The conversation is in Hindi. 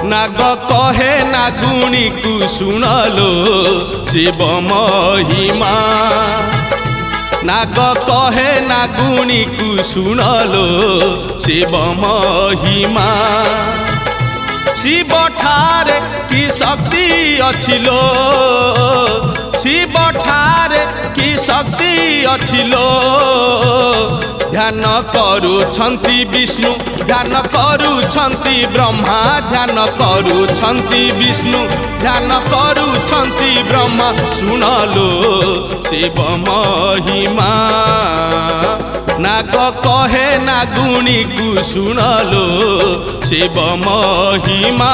नाग कहे नागुणी को सुनलो शिव महिमा नाग कहे नागुणी को सुनलो शिव महिमा शिव ठारे की शक्ति अछिलो शिव ठारे की शक्ति अछिलो ध्यान करुछंती विष्णु ध्यान करुछंती ब्रह्मा ध्यान करुछंती विष्णु ध्यान करुछंती ब्रह्मा सुनलो शिव महिमा नाग कहे नागुणी को सुनलो शिव महिमा।